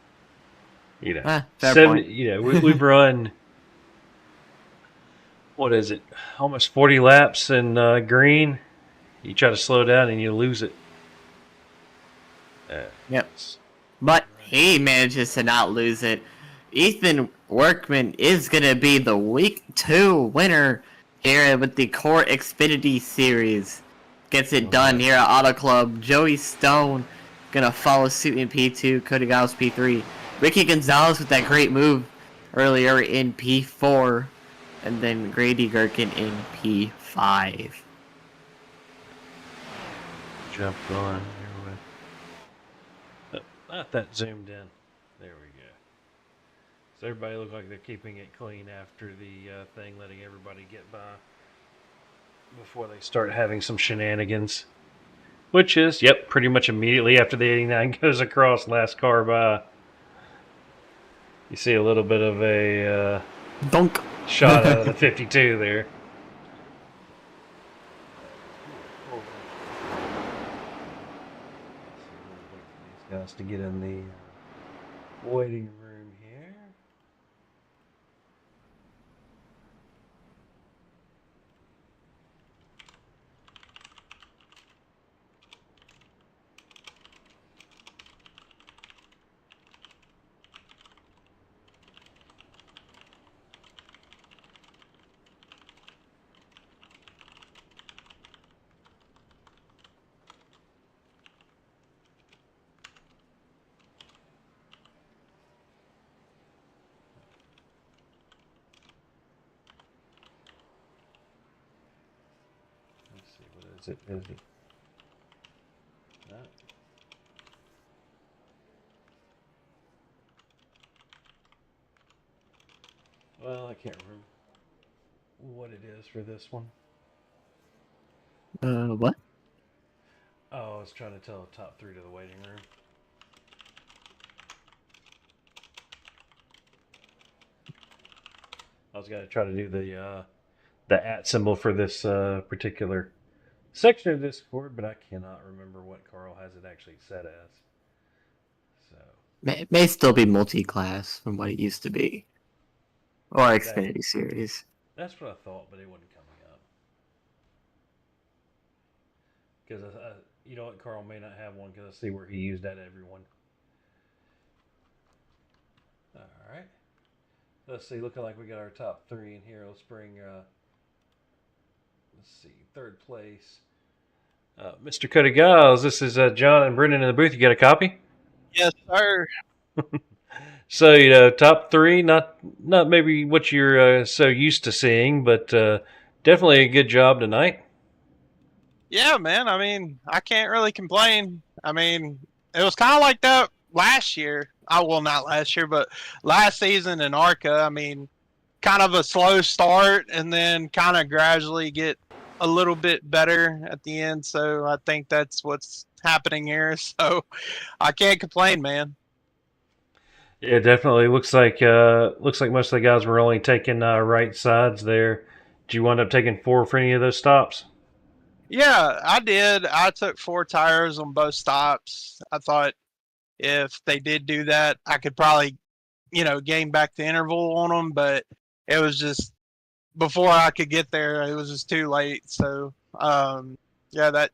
Fair 70, point. we've run, what is it, almost 40 laps in green. You try to slow down and you lose it. Yep. But he manages to not lose it. Ethan Workman is going to be the Week 2 winner here with the CORE Xfinity Series. Gets it done here at Auto Club. Joey Stone going to follow suit in P2. Cody Giles P3. Ricky Gonzalez with that great move earlier in P4. And then Grady Gherkin in P5. Jump on. Not that zoomed in. There we go. So everybody look like they're keeping it clean after the thing, letting everybody get by before they start having some shenanigans. Which is, pretty much immediately after the 89 goes across, last car by. You see a little bit of a Dunk. shot out of the 52 there. These guys to get in the waiting room here. Is it? No. Well, I can't remember what it is for this one. What? Oh, I was trying to tell the top 3 to the waiting room. I was going to try to do the @ symbol for this particular section of Discord, but I cannot remember what Carl has it actually set as. So May still be multi-class from what it used to be. Or Xfinity Series. that's what I thought, but it wasn't coming up. Because you know what, Carl may not have one because I see where he used that everyone. All right. Let's see, looking like we got our top 3 in here. Let's bring, let's see, 3rd place. Mr. Cody Giles, this is John and Brendan in the booth. You got a copy? Yes, sir. So, top 3, not maybe what you're so used to seeing, but definitely a good job tonight. Yeah, man. I mean, I can't really complain. I mean, it was kind of like that last year. Well, not last year, but last season in ARCA. I mean, kind of a slow start and then kind of gradually get a little bit better at the end, so I think that's what's happening here. So I can't complain, man. Yeah, definitely looks like most of the guys were only taking right sides there. Did you wind up taking four for any of those stops? Yeah, I did. I took 4 tires on both stops. I thought if they did do that, I could probably, gain back the interval on them, but it was just before I could get there, it was just too late. So, yeah, that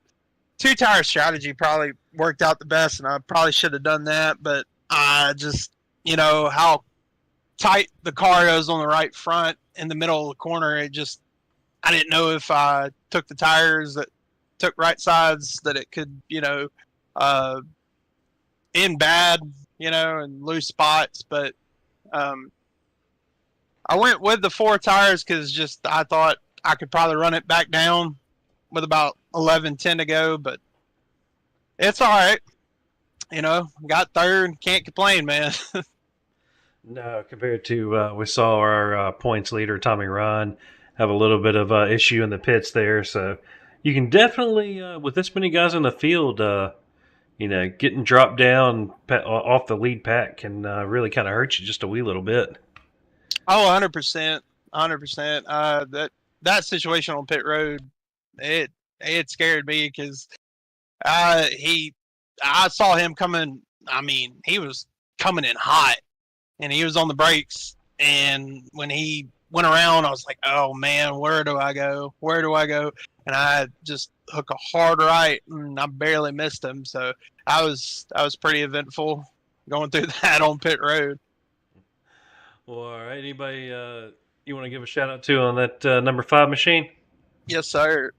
2 tire strategy probably worked out the best, and I probably should have done that, but I just, how tight the car is on the right front in the middle of the corner, I didn't know if I took the tires that took right sides that it could, uh, end bad, and lose spots. But I went with the 4 tires because I thought I could probably run it back down with about 11:10 to go. But it's all right. Got third. Can't complain, man. No, compared to we saw our points leader Tommy Ryan have a little bit of issue in the pits there, so you can definitely with this many guys in the field, getting dropped down off the lead pack can really kind of hurt you just a wee little bit. Oh, 100%, 100%. That situation on pit road, it scared me because I saw him coming. I mean, he was coming in hot, and he was on the brakes. And when he went around, I was like, "Oh man, where do I go? Where do I go?" And I just hook a hard right, and I barely missed him. So I was pretty eventful going through that on pit road. Well, all right. Anybody you want to give a shout out to on that number 5 machine? Yes, sir.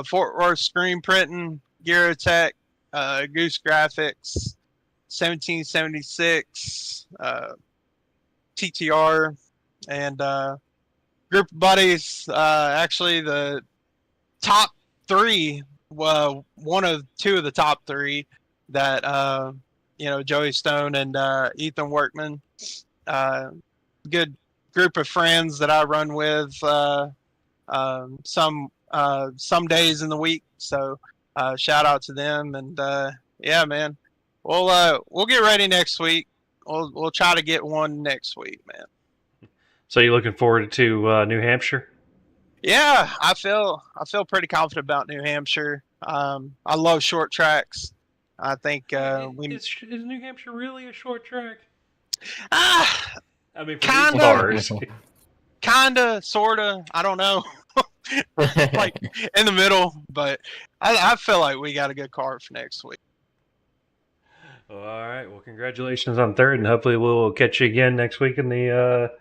Fort Worth Screen Printing, Gearotech, Goose Graphics, 1776, TTR, and group of buddies. Actually, the top 3, well, one of 2 of the top 3 that, Joey Stone and Ethan Workman. Good group of friends that I run with some days in the week. So shout out to them, and yeah, man, we'll get ready next week. We'll try to get one next week, man. So you looking forward to New Hampshire? Yeah, I feel pretty confident about New Hampshire. I love short tracks. I think Is New Hampshire really a short track? ah, I mean, for Kinda. these cars. kinda, sorta. I don't know. Like in the middle, but I feel like we got a good car for next week. All right. Well, congratulations on third, and hopefully we'll catch you again next week in the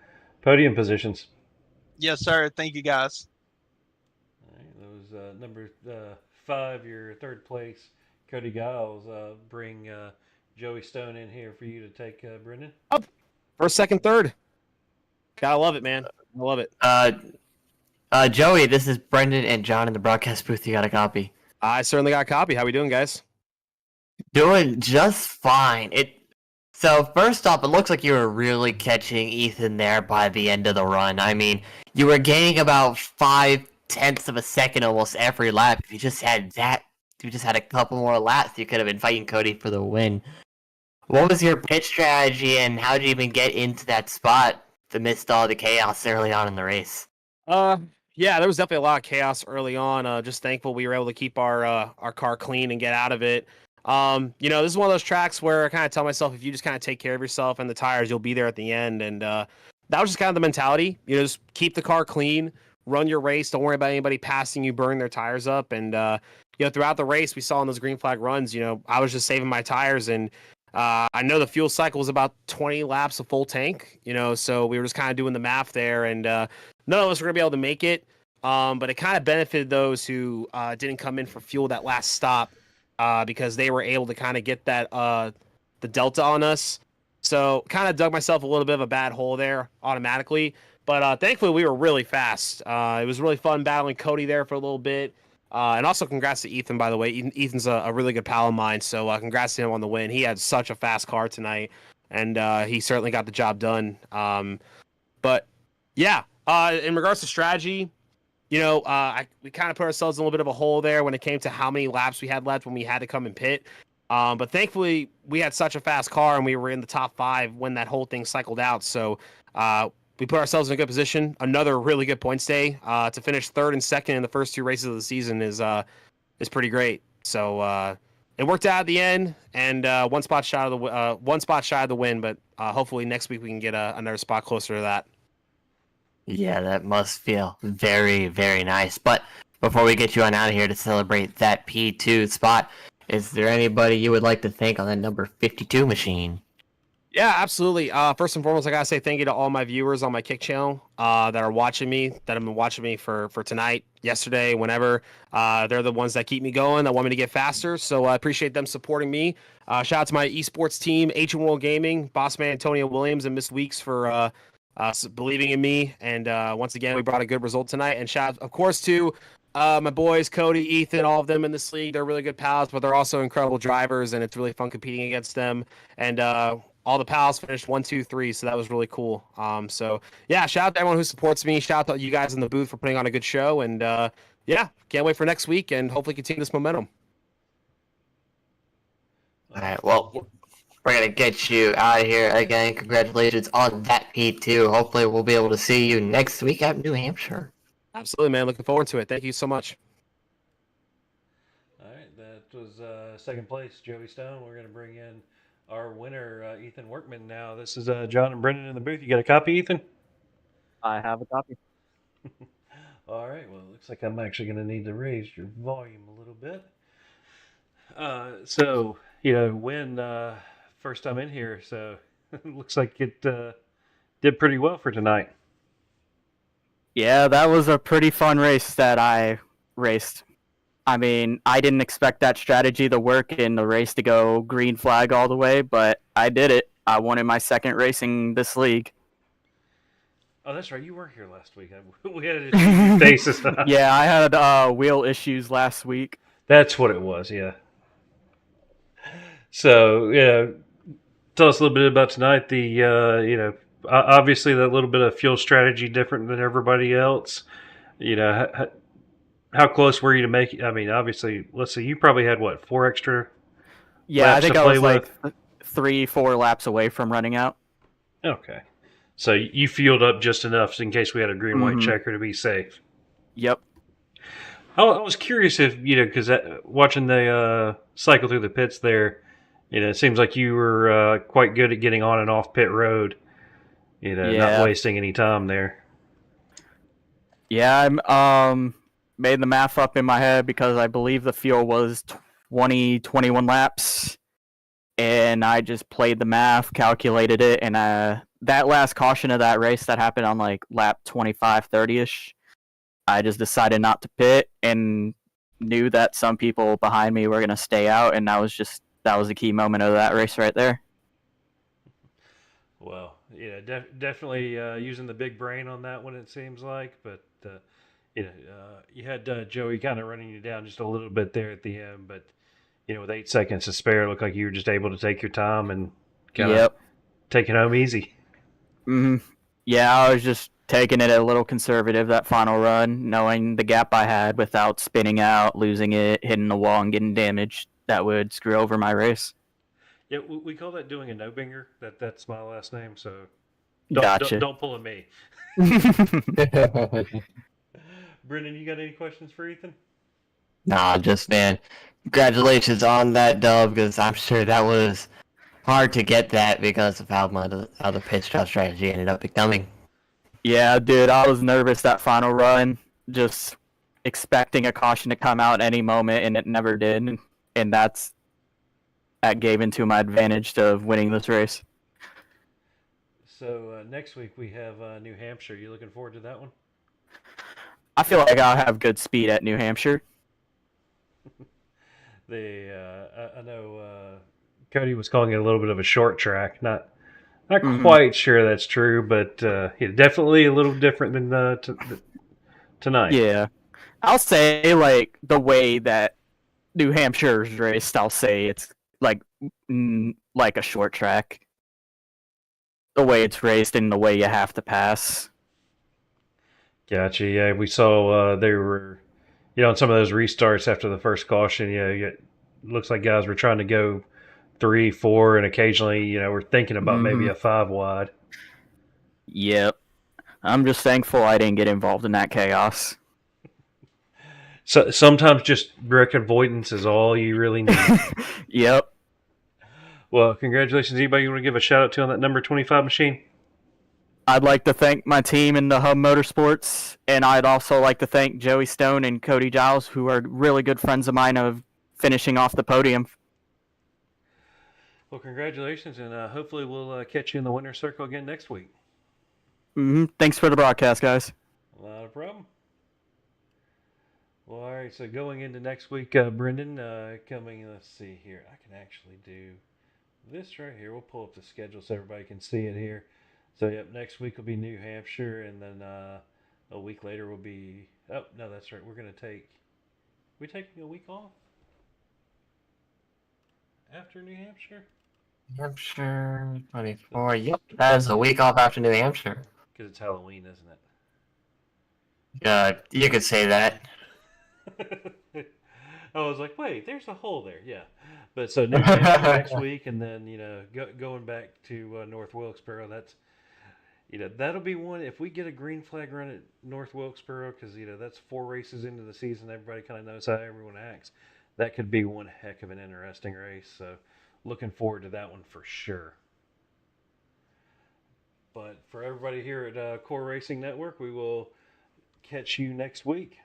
podium positions. Yes, sir. Thank you, guys. All right, that was number 5, your third place, Cody Giles. Bring Joey Stone in here for you to take, Brendan. Up. First, second, third. Gotta love it, man. I love it. Joey, this is Brendan and John in the broadcast booth. You got a copy? I certainly got a copy. How we doing, guys? Doing just fine. So first off, it looks like you were really catching Ethan there by the end of the run. I mean, you were gaining about 0.5 of a second almost every lap. If you just had that, you just had a couple more laps, you could have been fighting Cody for the win. What was your pit strategy, and how did you even get into that spot amidst all the chaos early on in the race? Yeah, there was definitely a lot of chaos early on. Just thankful we were able to keep our car clean and get out of it. This is one of those tracks where I kind of tell myself, if you just kind of take care of yourself and the tires, you'll be there at the end. And that was just kind of the mentality. Just keep the car clean, run your race. Don't worry about anybody passing you, burning their tires up. And throughout the race, we saw in those green flag runs, I was just saving my tires, and I know the fuel cycle was about 20 laps of full tank. So we were just kind of doing the math there, and none of us were gonna be able to make it. But it kind of benefited those who didn't come in for fuel that last stop. Because they were able to kind of get that the delta on us. So kind of dug myself a little bit of a bad hole there automatically. But thankfully, we were really fast. It was really fun battling Cody there for a little bit. And also congrats to Ethan, by the way. Ethan's a really good pal of mine, so congrats to him on the win. He had such a fast car tonight, and he certainly got the job done. But yeah, in regards to strategy, we kind of put ourselves in a little bit of a hole there when it came to how many laps we had left when we had to come and pit. But thankfully, we had such a fast car and we were in the top 5 when that whole thing cycled out. So we put ourselves in a good position. Another really good points day. To finish 3rd and 2nd in the first 2 races of the season is pretty great. So it worked out at the end, and one spot shy of the win. But hopefully next week we can get another spot closer to that. Yeah, that must feel very, very nice. But before we get you on out of here to celebrate that P2 spot, is there anybody you would like to thank on that number 52 machine? Yeah, absolutely. First and foremost, I gotta say thank you to all my viewers on my Kick channel that are watching me, that have been watching me for tonight, yesterday, whenever. They're the ones that keep me going, that want me to get faster. So I appreciate them supporting me. Shout out to my esports team, Ancient World Gaming, boss man Antonio Williams, and Miss Weeks for believing in me. And once again, we brought a good result tonight. And shout out, of course, to my boys, Cody, Ethan, all of them in this league. They're really good pals, but they're also incredible drivers, and it's really fun competing against them. And all the pals finished 1, 2, 3, so that was really cool. So yeah, shout out to everyone who supports me. Shout out to you guys in the booth for putting on a good show, and yeah, can't wait for next week and hopefully continue this momentum. All right, well, we're going to get you out of here again. Congratulations on that P2. Hopefully we'll be able to see you next week at New Hampshire. Absolutely, man. Looking forward to it. Thank you so much. All right, that was second place, Joey Stone. We're going to bring in our winner, Ethan Workman. Now, this is John and Brendan in the booth. You got a copy, Ethan? I have a copy. All right, well, it looks like I'm actually going to need to raise your volume a little bit. So, win first time in here, so it looks like it did pretty well for tonight. Yeah, that was a pretty fun race that I raced. I mean, I didn't expect that strategy to work in the race to go green flag all the way, but I did it. I won in my second race in this league. Oh, that's right. You were here last week. We had a basis. Yeah, I had wheel issues last week. That's what it was, yeah. So, tell us a little bit about tonight. The, obviously that little bit of fuel strategy different than everybody else. How close were you to make it? I mean, obviously, let's see, you probably had, 4 extra Yeah, I laps think to I play was like with? 3-4 laps away from running out. Okay. So you fueled up just enough in case we had a green-white checker to be safe. Yep. I was curious if, because watching the cycle through the pits there, it seems like you were quite good at getting on and off pit road, not wasting any time there. Yeah, I made the math up in my head because I believe the fuel was 21 laps. And I just played the math, calculated it, and that last caution of that race that happened on like lap 25, 30-ish, I just decided not to pit and knew that some people behind me were going to stay out, and that was the key moment of that race right there. Well, definitely using the big brain on that one, it seems like, but you had Joey kind of running you down just a little bit there at the end, but with 8 seconds to spare, it looked like you were just able to take your time and kind of take it home easy. Yeah, I was just taking it a little conservative that final run, knowing the gap I had without spinning out, losing it, hitting the wall, and getting damaged. That would screw over my race. Yeah, we call that doing a no-binger. That's my last name, so Gotcha. Don't pull a me. Brendan, you got any questions for Ethan? Nah, just, man, congratulations on that dub, because I'm sure that was hard to get that because of how the pit stop strategy ended up becoming. Yeah, dude, I was nervous that final run, just expecting a caution to come out any moment, and it never did. And that gave into my advantage of winning this race. So next week we have New Hampshire. You looking forward to that one? I feel like I'll have good speed at New Hampshire. I know Cody was calling it a little bit of a short track. Not quite sure that's true, but definitely a little different than tonight. Yeah, I'll say like the way that New Hampshire's raced, I'll say it's like a short track. The way it's raced and the way you have to pass. Gotcha. Yeah, we saw they were, on some of those restarts after the first caution. Looks like guys were trying to go 3, 4, and occasionally, we're thinking about maybe Hmm. a 5 wide. Yep. I'm just thankful I didn't get involved in that chaos. So sometimes just wreck avoidance is all you really need. Yep. Well, congratulations. Anybody you want to give a shout out to on that number 25 machine? I'd like to thank my team in the Hub Motorsports, and I'd also like to thank Joey Stone and Cody Giles, who are really good friends of mine, of finishing off the podium. Well, congratulations, and hopefully we'll catch you in the winner's circle again next week. Thanks for the broadcast, guys. Not a problem. Well, all right, so going into next week, Brendan, let's see here. I can actually do this right here. We'll pull up the schedule so everybody can see it here. So, yep, next week will be New Hampshire, and then a week later will be. Oh, no, that's right. We're going to take. We taking a week off after New Hampshire? New Hampshire 24. Yep, that is a week off after New Hampshire. Because it's Halloween, isn't You could say that. it? I was like, wait, there's a hole there. Yeah. But so New Hampshire next week, and then, going back to North Wilkesboro, that'll be one. If we get a green flag run at North Wilkesboro, because, that's 4 races into the season, everybody kind of knows how everyone acts. That could be one heck of an interesting race. So looking forward to that one for sure. But for everybody here at Core Racing Network, we will catch you next week.